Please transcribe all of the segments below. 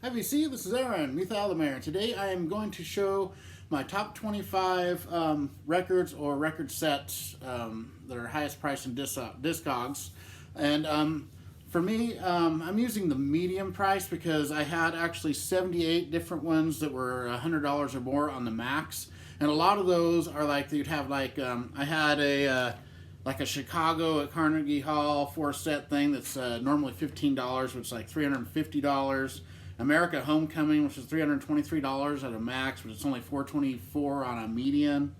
Hi VC, this is Aaron, Methyl the Mayor. Today I am going to show my top 25 records or record sets that are highest price in Discogs. And for me, I'm using the medium price because I had actually 78 different ones that were $100 or more on the max. And a lot of those are like, you'd have like, I had like a Chicago at Carnegie Hall 4-set thing that's normally $15, which is like $350. America Homecoming, which is $323 at a max, but it's only $424 on a median.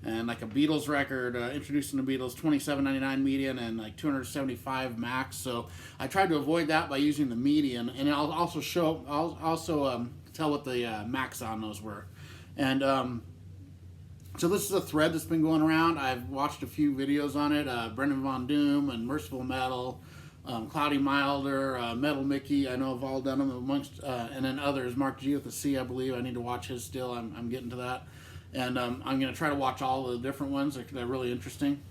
And like a Beatles record, introducing the Beatles, $27.99 median and like $275 max. So I tried to avoid that by using the median, and I'll also tell what the max on those were. And so this is a thread that's been going around. I've watched a few videos on it. Brendan Von Doom and Merciful Metal. Cloudy Milder, Metal Mickey, I know have all done them amongst, and then others. Mark G with the C, I believe. I need to watch his still. I'm getting to that. And I'm going to try to watch all the different ones. They're really interesting.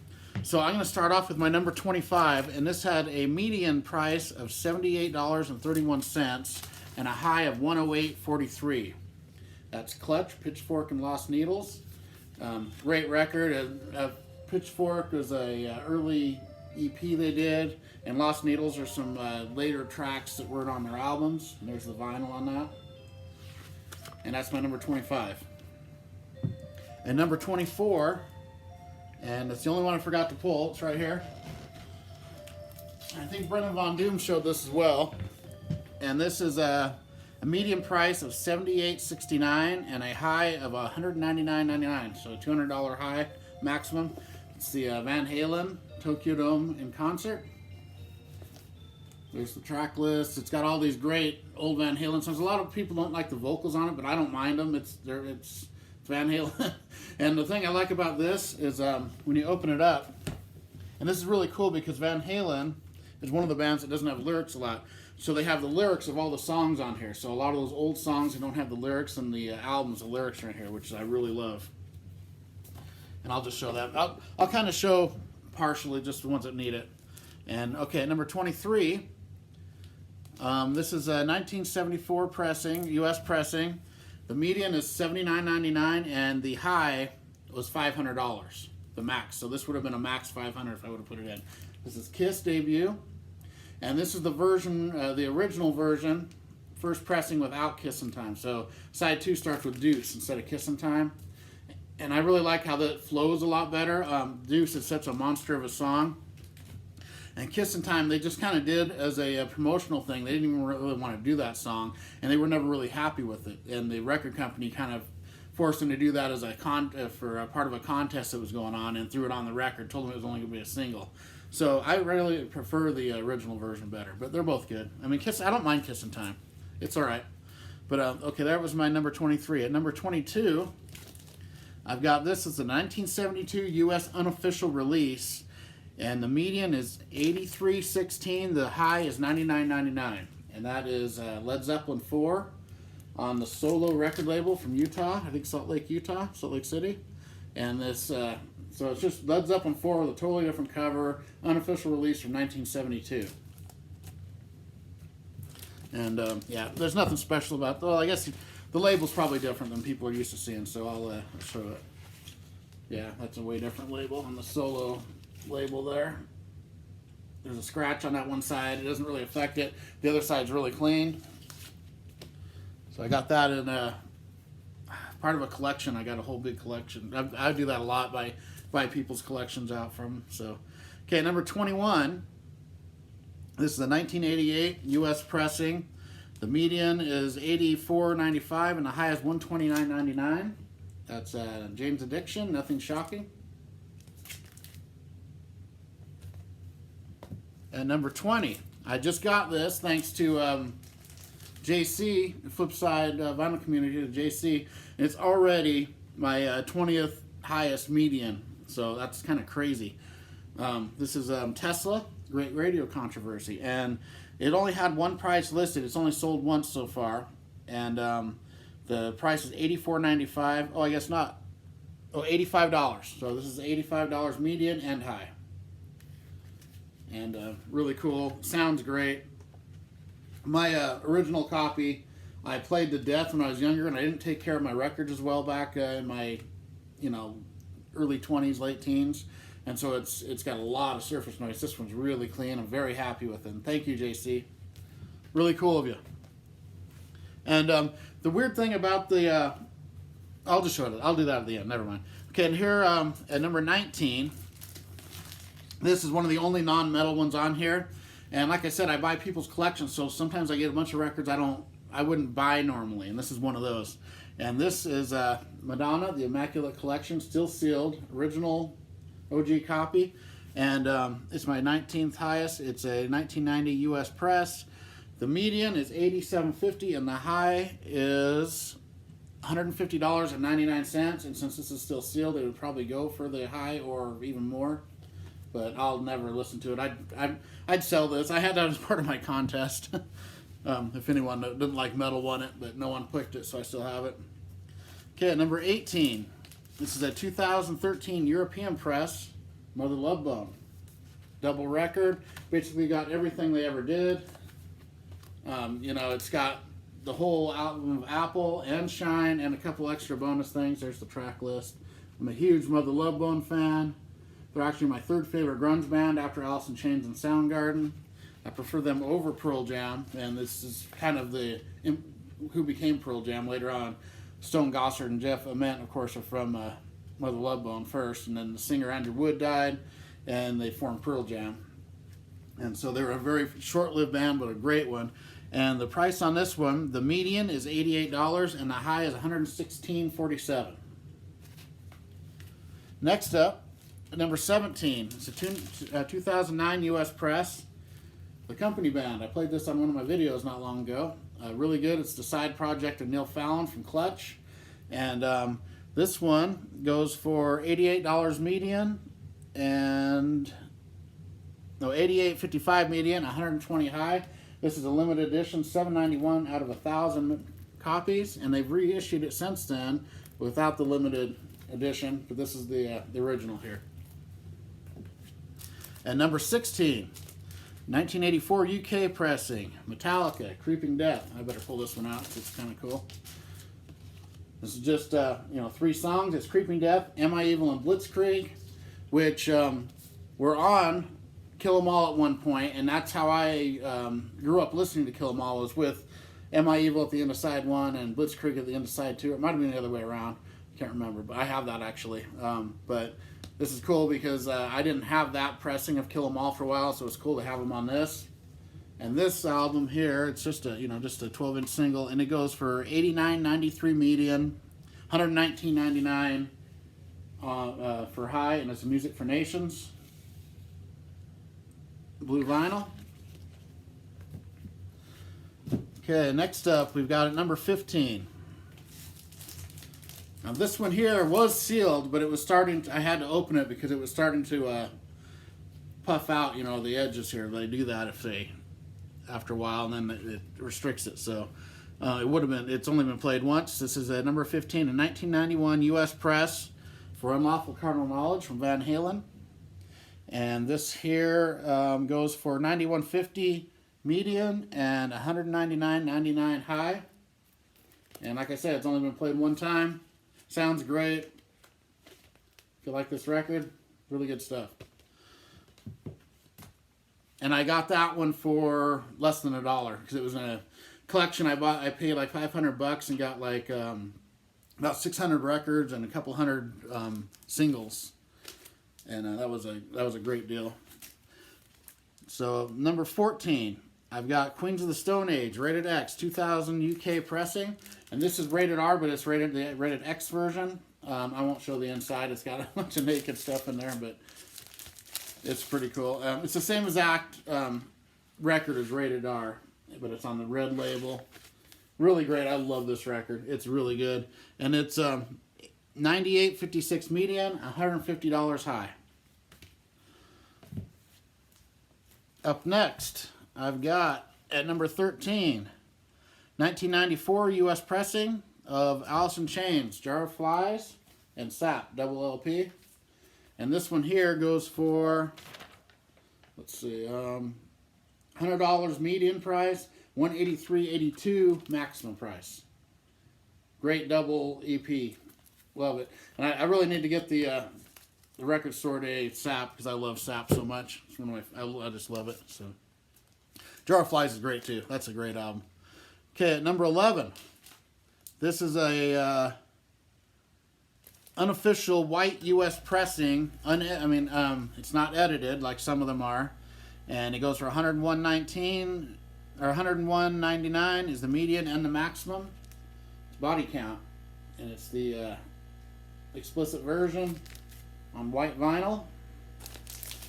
So I'm going to start off with my number 25, and this had a median price of $78.31 and a high of $108.43. That's Clutch, Pitchfork, and Lost Needles. Great record. Pitchfork was a early EP they did, and Lost Needles are some later tracks that weren't on their albums. And there's the vinyl on that. And that's my number 25. And number 24, and it's the only one I forgot to pull, it's right here. I think Brendan Von Doom showed this as well. And this is a medium price of $78.69 and a high of $199.99, so a $200 high maximum. It's the Van Halen Tokyo Dome in concert. There's the track list. It's got all these great old Van Halen songs. A lot of people don't like the vocals on it, but I don't mind them. It's Van Halen. And the thing I like about this is when you open it up, and this is really cool because Van Halen is one of the bands that doesn't have lyrics a lot. So they have the lyrics of all the songs on here. So a lot of those old songs that don't have the lyrics, and the albums, the lyrics are in here, which I really love. And I'll just show that. I'll kind of show partially just the ones that need it. And okay, number 23. This is a 1974 pressing, U.S. pressing. The median is $79.99 and the high was $500, the max. So this would have been a max $500 if I would have put it in. This is Kiss debut, and this is the version, the original version, first pressing without Kissin' Time. So side 2 starts with Deuce instead of Kissin' Time. And I really like how that flows a lot better. Deuce is such a monster of a song. And Kissin' Time, they just kind of did as a promotional thing. They didn't even really want to do that song, and they were never really happy with it. And the record company kind of forced them to do that as a for a part of a contest that was going on, and threw it on the record, told them it was only going to be a single. So I really prefer the original version better, but they're both good. I mean, I don't mind Kissin' Time. It's all right. But okay, that was my number 23. At number 22... I've got this as a 1972 U.S. unofficial release, and the median is $83.16. The high is $99.99, and that is Led Zeppelin 4 on the Solo record label from Utah. I think Salt Lake City. And this, so it's just Led Zeppelin 4 with a totally different cover, unofficial release from 1972. And yeah, there's nothing special about. Well, I guess. The label's probably different than people are used to seeing, so I'll show it. Yeah, that's a way different label on the Solo label there. There's a scratch on that one side. It doesn't really affect it. The other side's really clean. So I got that in part of a collection. I got a whole big collection. I do that a lot, buy people's collections out from. So, okay, number 21. This is a 1988 U.S. pressing. The median is $84.95 and the high is $129.99. That's Jane's Addiction, Nothing Shocking. And number 20. I just got this thanks to JC, Flipside Vinyl Community, to JC. And it's already my 20th highest median. So that's kind of crazy. This is Tesla, Great Radio Controversy. And it only had one price listed. It's only sold once so far. And the price is $84.95. Oh, I guess not. Oh, $85. So this is $85 median and high. And really cool. Sounds great. My original copy I played to death when I was younger, and I didn't take care of my records as well back in my, early 20s, late teens. And so it's got a lot of surface noise. This one's really clean. I'm very happy with it. And thank you, JC. Really cool of you. And the weird thing about the, I'll just show it. I'll do that at the end. Never mind. Okay, and here at number 19, this is one of the only non-metal ones on here. And like I said, I buy people's collections, so sometimes I get a bunch of records I wouldn't buy normally, and this is one of those. And this is Madonna, the Immaculate Collection, still sealed, original OG copy. And it's my 19th highest. It's a 1990 U.S. press. The median is $87.50, and the high is $150.99. And since this is still sealed, it would probably go for the high or even more. But I'll never listen to it. I'd sell this. I had that as part of my contest. If anyone that didn't like metal won it, but no one picked it, so I still have it. Okay, at number 18. This is a 2013 European press, Mother Love Bone. Double record. Basically got everything they ever did. It's got the whole album of Apple and Shine and a couple extra bonus things. There's the track list. I'm a huge Mother Love Bone fan. They're actually my third favorite grunge band after Alice in Chains and Soundgarden. I prefer them over Pearl Jam, and this is kind of who became Pearl Jam later on. Stone Gossard and Jeff Ament, of course, are from Mother Love Bone first, and then the singer Andrew Wood died, and they formed Pearl Jam. And so they were a very short-lived band, but a great one. And the price on this one, the median is $88, and the high is $116.47. Next up, number 17. It's a 2009 U.S. press. The Company Band. I played this on one of my videos not long ago. Really good. It's the side project of Neil Fallon from Clutch. And this one goes for $88 median and $88.55 median, $120 high. This is a limited edition, $791 out of 1,000 copies, and they've reissued it since then without the limited edition, but this is the original here. And number 16. 1984 UK pressing, Metallica, Creeping Death. I better pull this one out because it's kind of cool. This is just 3 songs. It's Creeping Death, Am I Evil, and Blitzkrieg, which were on Kill 'Em All at one point, and that's how I grew up listening to Kill 'Em All, was with Am I Evil at the end of side 1 and Blitzkrieg at the end of side 2. It might have been the other way around. I can't remember, but I have that actually. But this is cool because I didn't have that pressing of Kill 'Em All for a while, so it's cool to have them on this. And this album here, it's just a 12-inch single, and it goes for $89.93 median, $119.99 for high, and it's Music for Nations blue vinyl. Okay, next up we've got at number 15. Now this one here was sealed, but it was I had to open it because it was starting to puff out, the edges here. They do that after a while, and then it restricts it. So it's only been played once. This is number 15, a 1991 U.S. press for Unlawful Carnal Knowledge from Van Halen. And this here goes for $91.50 median and $199.99 high. And like I said, it's only been played one time. Sounds great. If you like this record, really good stuff. And I got that one for less than $1 because it was in a collection I bought. I paid like $500 and got like about 600 records and a couple hundred singles. And that was a great deal. So number 14, I've got Queens of the Stone Age, Rated X, 2000 UK pressing. And this is rated R, but it's the rated X version. I won't show the inside. It's got a bunch of naked stuff in there, but it's pretty cool. It's the same exact record as rated R, but it's on the red label. Really great. I love this record. It's really good. And it's $98.56 median, $150 high. Up next, I've got at number 13, 1994 U.S. pressing of Alice in Chains, Jar of Flies, and Sap, double LP. And this one here goes for, $100 median price, $183.82 maximum price. Great double EP. Love it. And I really need to get the record store day Sap, because I love Sap so much. It's one of my, I just love it. So Jar of Flies is great too. That's a great album. Okay, at number 11. This is a unofficial white U.S. pressing. It's not edited like some of them are, and it goes for $101.19 or $101.99 is the median and the maximum. It's body count, and it's the explicit version on white vinyl,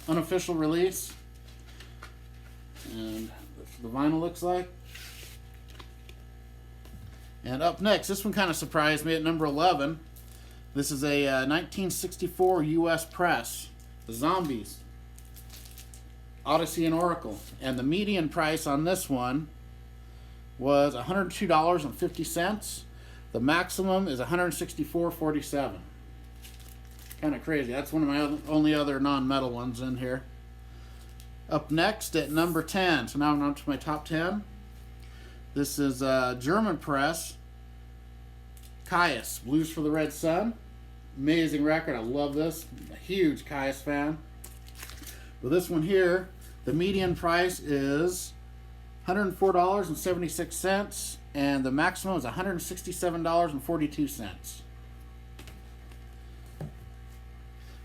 unofficial release, and that's what the vinyl looks like. And up next, this one kind of surprised me at number 11. This is a 1964 U.S. press, The Zombies, Odyssey and Oracle. And the median price on this one was $102.50. The maximum is $164.47. Kind of crazy. That's one of my only other non-metal ones in here. Up next at number 10. So now I'm on to my top 10. This is a German press, Caius, Blues for the Red Sun. Amazing record. I love this. I'm a huge Caius fan. But this one here, the median price is $104.76, and the maximum is $167.42.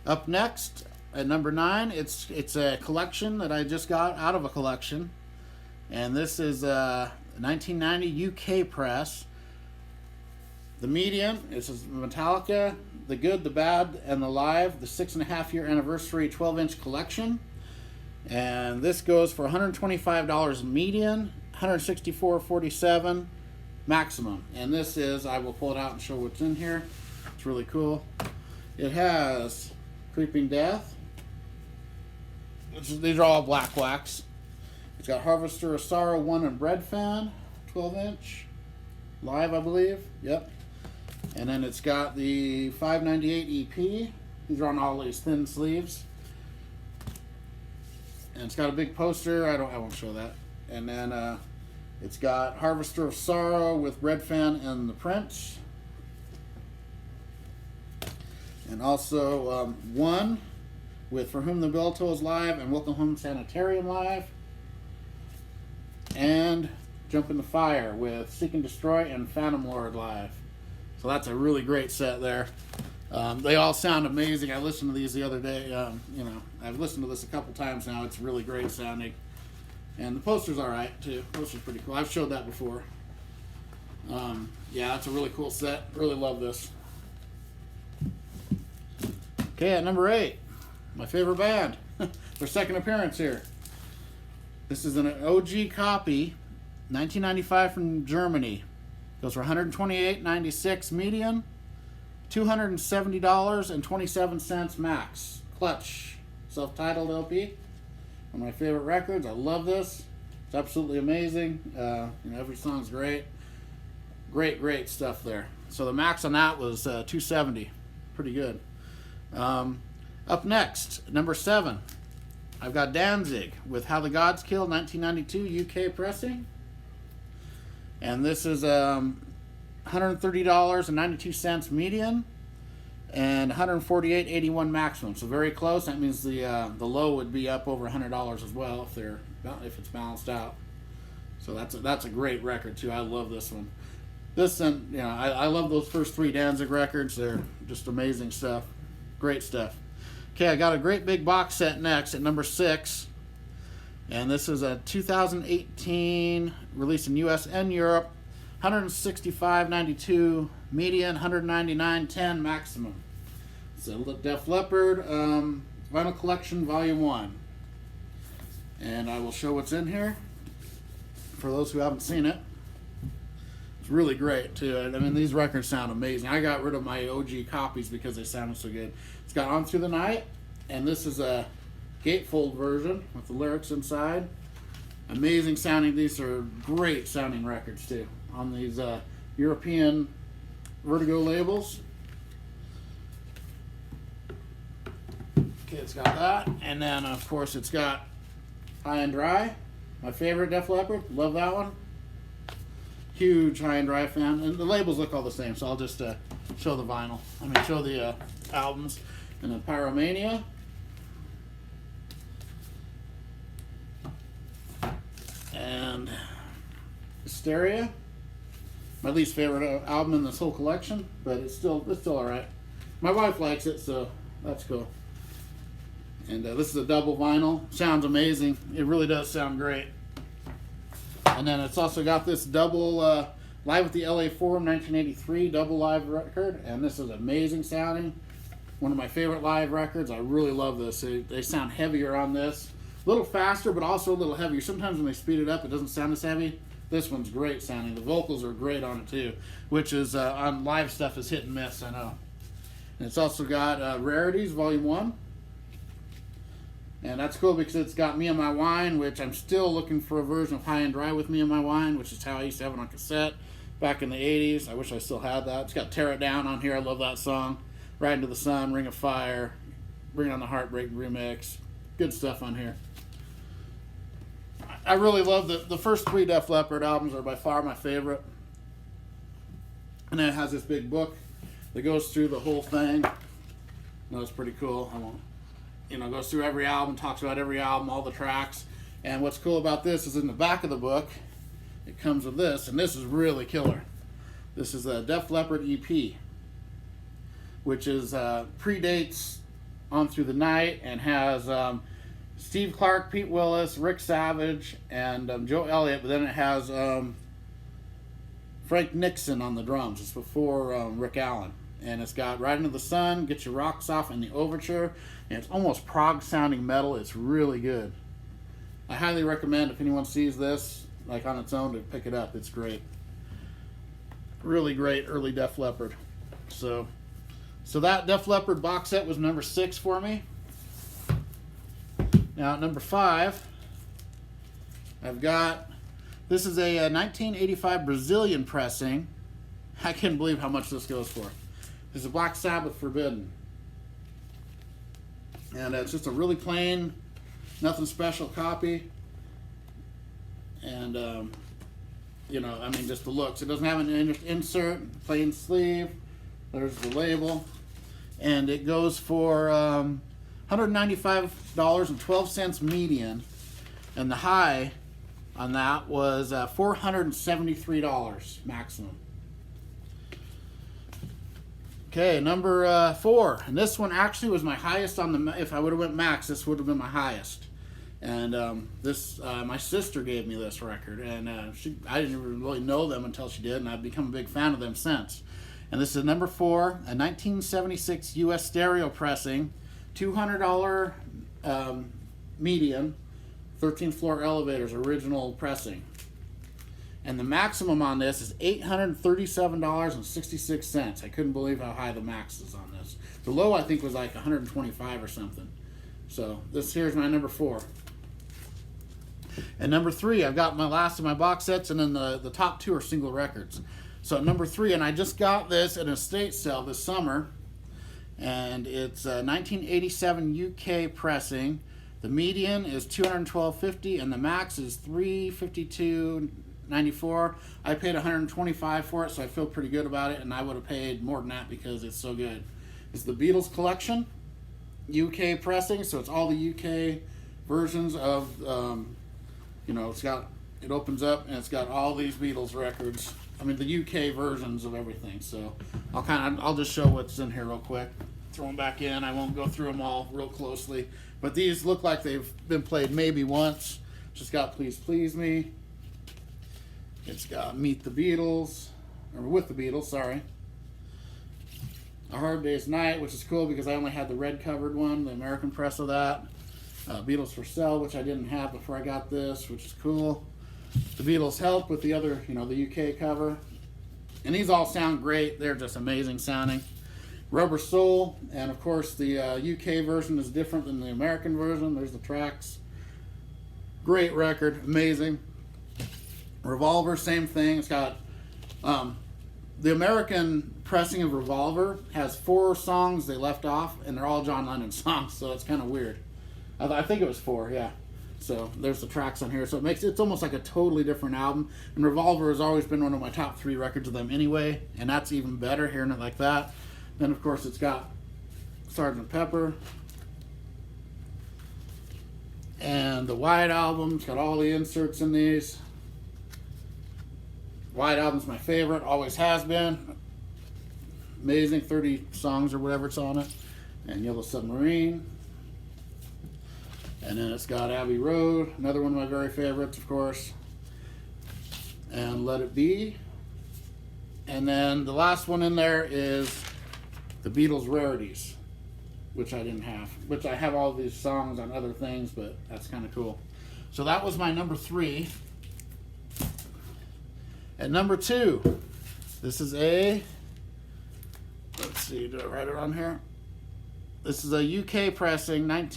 Up next, at number 9, it's a collection that I just got out of a collection. And this is a 1990 UK press. The median is Metallica, The Good, The Bad, and The Live, the 6.5-year anniversary 12-inch collection. And this goes for $125 median, $164.47 maximum. And this is, I will pull it out and show what's in here. It's really cool. It has Creeping Death. These are all black wax. It's got Harvester of Sorrow 1 and Bread Fan, 12-inch. Live, I believe. Yep. And then it's got the 598 EP. These are on all these thin sleeves. And it's got a big poster. I won't show that. And then it's got Harvester of Sorrow with Bread Fan and the print. And also one with For Whom the Bell Tolls Live and Welcome Home Sanitarium Live. And Jump in the Fire with Seek and Destroy and Phantom Lord Live. So that's a really great set there. They all sound amazing. I listened to these the other day. I've listened to this a couple times now. It's really great sounding. And the poster's all right, too. The poster's pretty cool. I've showed that before. Yeah, that's a really cool set. Really love this. Okay, at number 8, my favorite band. Their second appearance here. This is an OG copy, 1995 from Germany. Goes for $128.96 median, $270.27 max. Clutch, self-titled LP. One of my favorite records. I love this. It's absolutely amazing. Every song's great. Great stuff there. So the max on that was $270. Pretty good. Up next, number 7. I've got Danzig with How the Gods Kill, 1992 UK pressing. And this is $130.92 median and $148.81 maximum. So very close. That means the low would be up over $100 as well if it's balanced out. So that's a great record too. I love this one. I love those first 3 Danzig records. They're just amazing stuff. Great stuff. Okay, I got a great big box set next at number 6. And this is a 2018 released in US and Europe. $165.92 median, $199.10 maximum. It's a Def Leppard Vinyl Collection Volume 1. And I will show what's in here for those who haven't seen it. It's really great too. I mean, these records sound amazing. I got rid of my OG copies because they sounded so good. It's got On Through the Night, and this is a gatefold version with the lyrics inside. Amazing sounding. These are great sounding records too on these European Vertigo labels. Okay, it's got that, and then of course it's got High and Dry, my favorite Def Leppard. Love that one. huge high and dry fan, and the labels look all the same, so I'll just show the vinyl. Show the albums. And then Pyromania. And Hysteria. My least favorite album in this whole collection, but it's still alright. My wife likes it, so that's cool. And this is a double vinyl. Sounds amazing. It really does sound great. And then it's also got this double Live at the LA Forum 1983 double live record, and this is amazing sounding. One of my favorite live records. I really love this. They sound heavier on this. A little faster, but also a little heavier. Sometimes when they speed it up, it doesn't sound as heavy. This one's great sounding. The vocals are great on it too, which is on live stuff is hit and miss, I know. And it's also got Rarities Volume 1. And that's cool because it's got Me and My Wine, which I'm still looking for a version of High and Dry with Me and My Wine, which is how I used to have it on cassette back in the 80s. I wish I still had that. It's got Tear It Down on here. I love that song. Ride Into the Sun, Ring of Fire, Bring On the Heartbreak remix. Good stuff on here. I really love the first 3 Def Leppard albums are by far my favorite. And then it has this big book that goes through the whole thing. That's pretty cool. Goes through every album, talks about every album, all the tracks. And what's cool about this is in the back of the book, it comes with this, and this is really killer. This is a Def Leppard EP, which is predates On Through the Night and has Steve Clark, Pete Willis, Rick Savage, and Joe Elliott, but then it has Frank Nixon on the drums. It's before Rick Allen. And it's got Ride Into the Sun, Get Your Rocks Off, and the Overture. And it's almost prog-sounding metal. It's really good. I highly recommend if anyone sees this, like on its own, to pick it up. It's great. Really great early Def Leppard. So that Def Leppard box set was number 6 for me. Now at number 5, I've got, this is a 1985 Brazilian pressing. I can't believe how much this goes for. This is a Black Sabbath Forbidden. And it's just a really plain, nothing special copy. And, just the looks. It doesn't have an insert, plain sleeve. There's the label. And it goes for $195.12 median. And the high on that was $473 maximum. Okay, number 4, and this one actually was my highest on the. If I would have went max, this would have been my highest. And my sister gave me this record, and I didn't even really know them until she did, and I've become a big fan of them since. And this is number 4, a 1976 U.S. stereo pressing, $200 median, 13th floor elevators original pressing. And the maximum on this is $837.66. I couldn't believe how high the max is on this. The low, I think, was like $125 or something. So this here's my number 4. And number 3, I've got my last of my box sets, and then the top 2 are single records. So at number 3, and I just got this at an estate sale this summer, and it's a 1987 UK pressing. The median is $212.50, and the max is $352.94. I paid $125 for it, so I feel pretty good about it, and I would have paid more than that because it's so good. It's the Beatles collection, UK pressing, so it's all the UK versions of, it opens up and it's got all these Beatles records. The UK versions of everything. So I'll just show what's in here real quick. Throw them back in. I won't go through them all real closely, but these look like they've been played maybe once. Just got Please Please Me. It's got Meet the Beatles, or With the Beatles, sorry. A Hard Day's Night, which is cool because I only had the red covered one, the American press of that. Beatles for Sale, which I didn't have before I got this, which is cool. The Beatles Help with the other, the UK cover. And these all sound great. They're just amazing sounding. Rubber Soul, and of course the UK version is different than the American version. There's the tracks. Great record, amazing. Revolver, same thing. It's got the American pressing of Revolver has 4 songs they left off, and they're all John Lennon songs, so it's kind of weird. I think it was 4, yeah. So there's the tracks on here. So it's almost like a totally different album. And Revolver has always been one of my top 3 records of them anyway, and that's even better hearing it like that. Then of course it's got Sgt. Pepper and the White Album. It's got all the inserts in these. White Album's my favorite, always has been. Amazing, 30 songs or whatever it's on it. And Yellow Submarine. And then it's got Abbey Road, another one of my very favorites, of course. And Let It Be. And then the last one in there is the Beatles Rarities, which I didn't have. Which I have all these songs on other things, but that's kind of cool. So that was my number 3. At number 2, this is let's see, did I write it on here? This is a UK pressing, I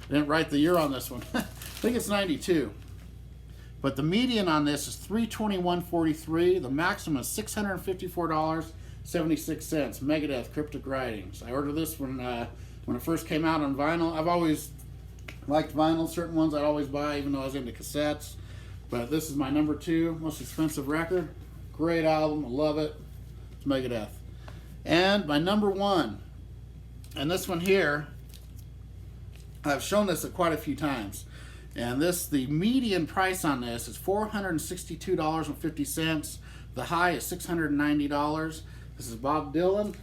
didn't write the year on this one. I think it's 92. But the median on this is $321.43. The maximum is $654.76. Megadeth Cryptic Writings. I ordered this when it first came out on vinyl. I've always liked vinyl. Certain ones I'd always buy, even though I was into cassettes. But this is my number 2 most expensive record. Great album. I love it. It's Megadeth. And my number 1. And this one here, I've shown this quite a few times. And the median price on this is $462.50. The high is $690. This is Bob Dylan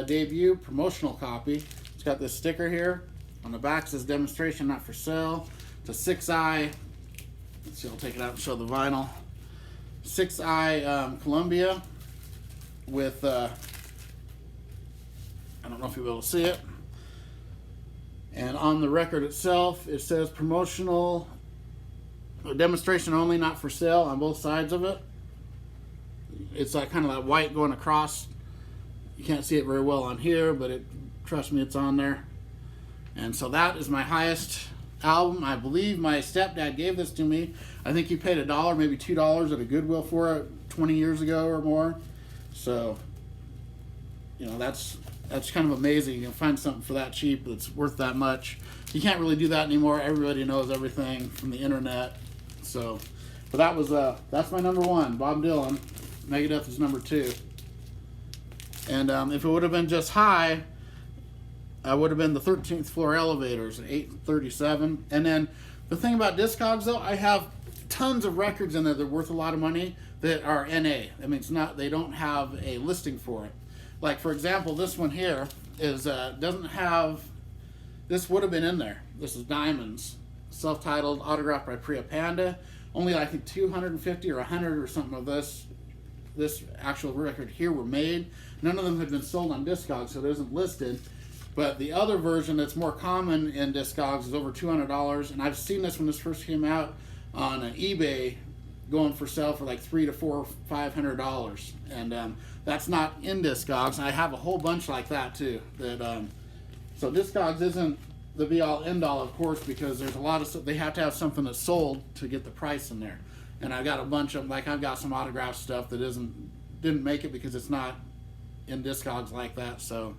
debut promotional copy. It's got this sticker here. On the back it says demonstration not for sale. It's a 6i. Let's see, I'll take it out and show the vinyl. 6i Columbia with, I don't know if you'll be able to see it. And on the record itself, it says promotional, demonstration only, not for sale on both sides of it. It's like kind of that white going across. You can't see it very well on here, but trust me, it's on there. And so that is my highest album. I believe my stepdad gave this to me. I think he paid $1, maybe $2 at a Goodwill for it 20 years ago or more. So, you know, that's kind of amazing. You can find something for that cheap that's worth that much. You can't really do that anymore. Everybody knows everything from the internet. So, but that's my number 1, Bob Dylan. Megadeth is number 2. And if it would have been just high, I would have been the 13th Floor Elevators at 837. And then the thing about Discogs, though, I have tons of records in there that are worth a lot of money that are NA. I mean, they don't have a listing for it. Like, for example, this one here doesn't have, this would have been in there. This is Diamonds, self-titled, autographed by Priya Panda. Only, I think, 250 or 100 or something of this actual record here were made. None of them had been sold on Discogs, so it isn't listed. But the other version that's more common in Discogs is over $200. And I've seen this when this first came out on eBay going for sale for like $300 to $500. And that's not in Discogs. And I have a whole bunch like that too. So Discogs isn't the be-all, end-all, of course, because there's a lot of stuff. They have to have something that's sold to get the price in there. And I've got a bunch of, like, I've got some autographed stuff that didn't make it because it's not in Discogs like that. So,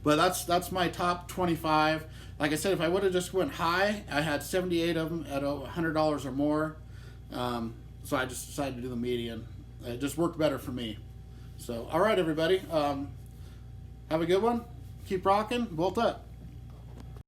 but that's my top 25. Like I said, if I would have just went high, I had 78 of them at $100 or more. So I just decided to do the median. It just worked better for me. So, all right, everybody. Have a good one. Keep rocking. Bolt up.